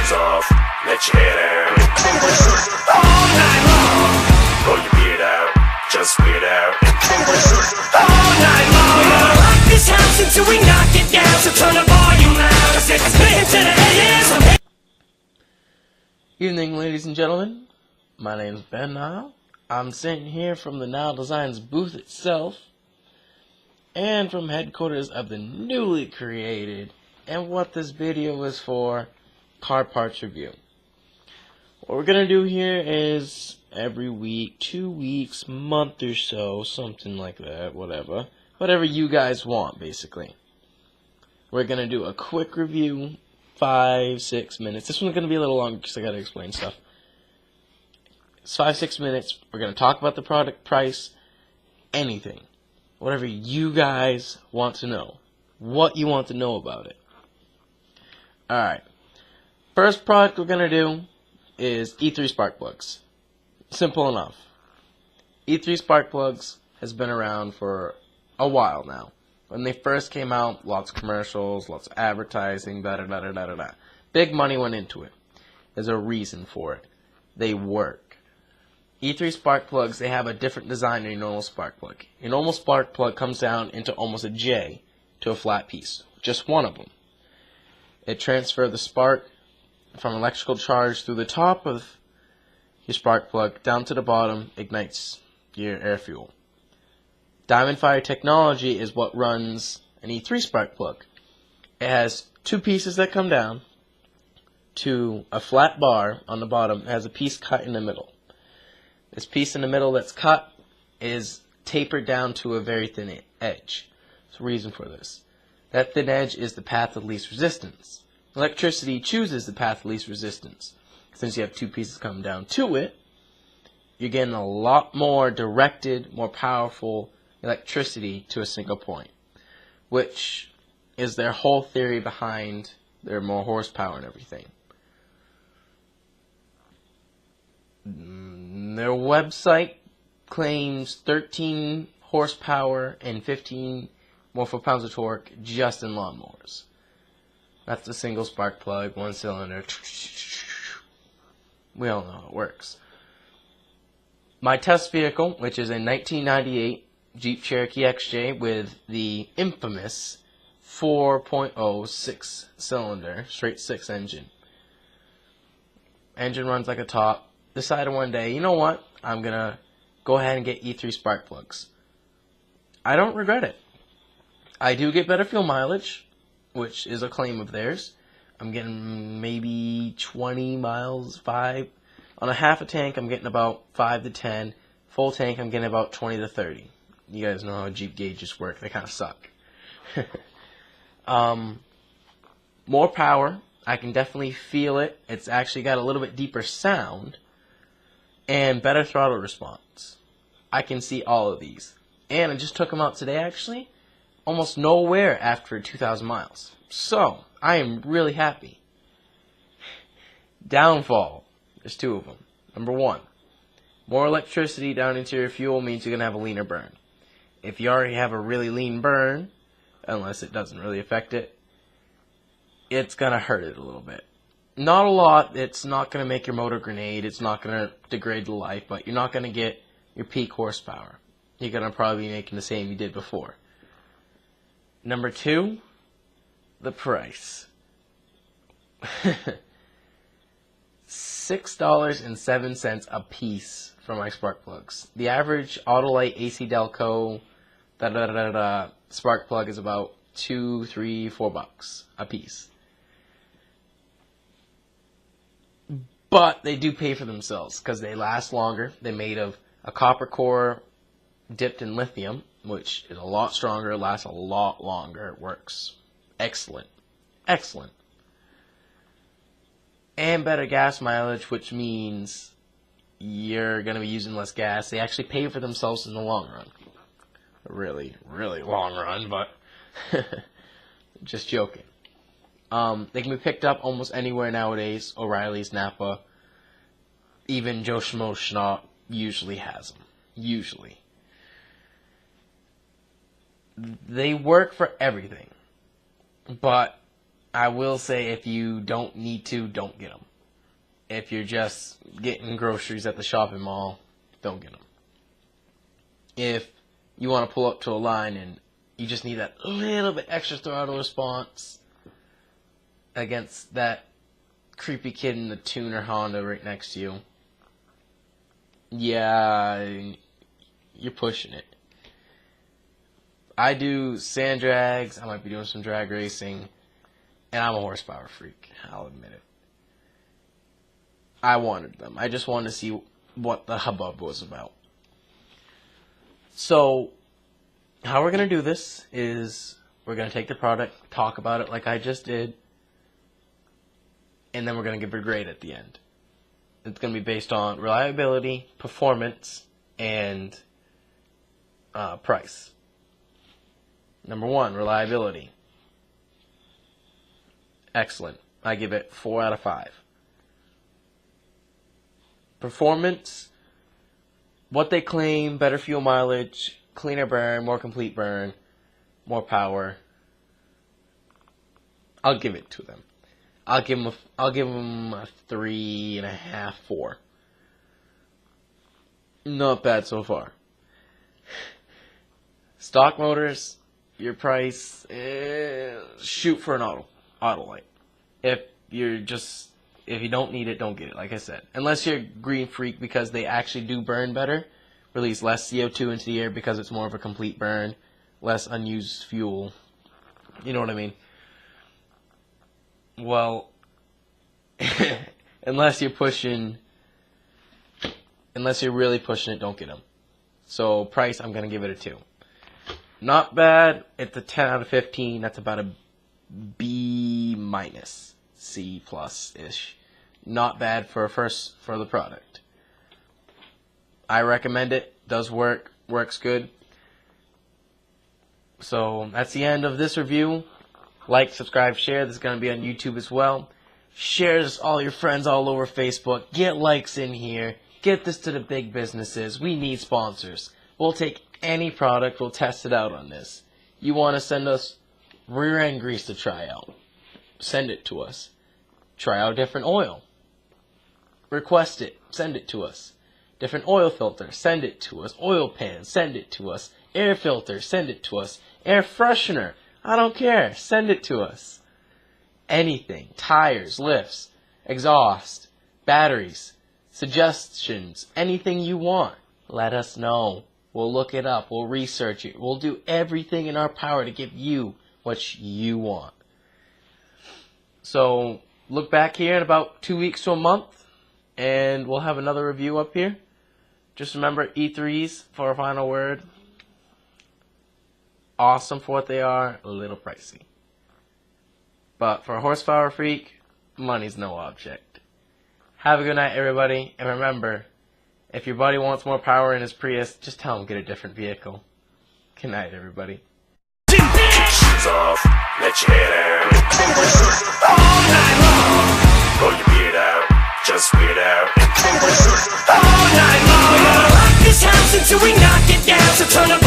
shoes off, let your hair down. All night long. Pull your beard out, just weird out. All night long. We're gonna rock this house until we knock it down. So turn the volume loud, 'cause it's spinning to the ears. Evening, ladies and gentlemen. My name is Ben Nile. I'm sitting here from the Nile Designs booth itself, and from headquarters of the newly created, and what this video is for, car parts review. What we're gonna do here is every week, 2 weeks, month or so, something like that, whatever you guys want, basically. We're gonna do a quick review, 5-6 minutes. This one's gonna be a little longer because I gotta explain stuff. It's 5-6 minutes. We're gonna talk about the product, price, anything, whatever you guys want to know, what you want to know about it. Alright, first product we're going to do is E3 spark plugs. Simple enough. E3 spark plugs has been around for a while now. When they first came out, lots of commercials, lots of advertising, da-da-da-da-da-da. Big money went into it. There's a reason for it. They work. E3 spark plugs, they have a different design than your normal spark plug. Your normal spark plug comes down into almost a J to a flat piece. Just one of them. It transfers the spark from electrical charge through the top of your spark plug down to the bottom, ignites your air fuel. Diamond Fire technology is what runs an E3 spark plug. It has two pieces that come down to a flat bar on the bottom. It has a piece cut in the middle. This piece in the middle that's cut is tapered down to a very thin edge. There's a reason for this. That thin edge is the path of least resistance. Electricity chooses the path of least resistance. Since you have two pieces coming down to it, you're getting a lot more directed, more powerful electricity to a single point, which is their whole theory behind their more horsepower and everything. Their website claims 13 horsepower and 15 more foot-pounds of torque just in lawnmowers. That's the single spark plug, one cylinder. We all know how it works. My test vehicle, which is a 1998 Jeep Cherokee XJ with the infamous 4.0 6-cylinder straight 6 engine. Engine runs like a top. Decided one day, you know what? I'm gonna go ahead and get E3 spark plugs. I don't regret it. I do get better fuel mileage, which is a claim of theirs. I'm getting maybe 20 miles, 5. On a half a tank, I'm getting about 5 to 10. Full tank, I'm getting about 20 to 30. You guys know how Jeep gauges work. They kind of suck. More power. I can definitely feel it. It's actually got a little bit deeper sound. And better throttle response. I can see all of these. And I just took them out today, actually. Almost nowhere after 2,000 miles. So, I am really happy. Downfall. There's two of them. Number one, more electricity down into your fuel means you're going to have a leaner burn. If you already have a really lean burn, unless it doesn't really affect it, it's going to hurt it a little bit. Not a lot. It's not going to make your motor grenade. It's not going to degrade the life, but you're not going to get your peak horsepower. You're going to probably be making the same you did before. Number two, the price. $6.07 a piece for my spark plugs. The average Autolite AC Delco spark plug is about $2, $3, $4 a piece. But they do pay for themselves because they last longer. They're made of a copper core dipped in lithium, which is a lot stronger, lasts a lot longer. It works excellent. Excellent. And better gas mileage, which means you're going to be using less gas. They actually pay for themselves in the long run. Really, really long run, but just joking. They can be picked up almost anywhere nowadays. O'Reilly's, Napa, even Joe Schmo Schnapp usually has them. Usually. They work for everything. But I will say if you don't need to, don't get them. If you're just getting groceries at the shopping mall, don't get them. If you want to pull up to a line and you just need that little bit extra throttle response against that creepy kid in the tuner Honda right next to you, yeah, you're pushing it. I do sand drags, I might be doing some drag racing, and I'm a horsepower freak, I'll admit it. I wanted them. I just wanted to see what the hubbub was about. So, how we're going to do this is we're going to take the product, talk about it like I just did, and then we're going to give it a grade at the end. It's going to be based on reliability, performance, and price. Number 1, reliability. Excellent. I give it 4 out of 5. Performance, what they claim, better fuel mileage, cleaner burn, more complete burn, more power. I'll give it to them. I'll give them a 3.5, 4. Not bad so far. Stock motors, your price, shoot for an Autolite. If you don't need it, don't get it, like I said. Unless you're a green freak because they actually do burn better, release less CO2 into the air because it's more of a complete burn, less unused fuel. You know what I mean? Well, unless you're really pushing it, don't get them. So price, I'm going to give it a 2. Not bad. It's a 10 out of 15. That's about a B-, C++ ish. Not bad for the product. I recommend it. Does work. Works good. So that's the end of this review. Like, subscribe, share. This is going to be on YouTube as well. Share this all your friends all over Facebook. Get likes in here. Get this to the big businesses. We need sponsors. We'll take any product. We'll test it out on this. You want to send us rear end grease to try out? Send it to us. Try out different oil. Request it. Send it to us. Different oil filter. Send it to us. Oil pan. Send it to us. Air filter. Send it to us. Air freshener. I don't care. Send it to us. Anything. Tires, lifts, exhaust, batteries, suggestions, anything you want. Let us know. We'll look it up. We'll research it. We'll do everything in our power to give you what you want. So, look back here in about 2 weeks to a month, and we'll have another review up here. Just remember, E3s for a final word. Awesome for what they are, a little pricey. But for a horsepower freak, money's no object. Have a good night, everybody. And remember, if your buddy wants more power in his Prius, just tell him to get a different vehicle. Good night, everybody. Take your shoes off, let your hair down. All night long. Pull your beard out, just weird out. All night long. We're gonna rock this house until we knock it down. So turn up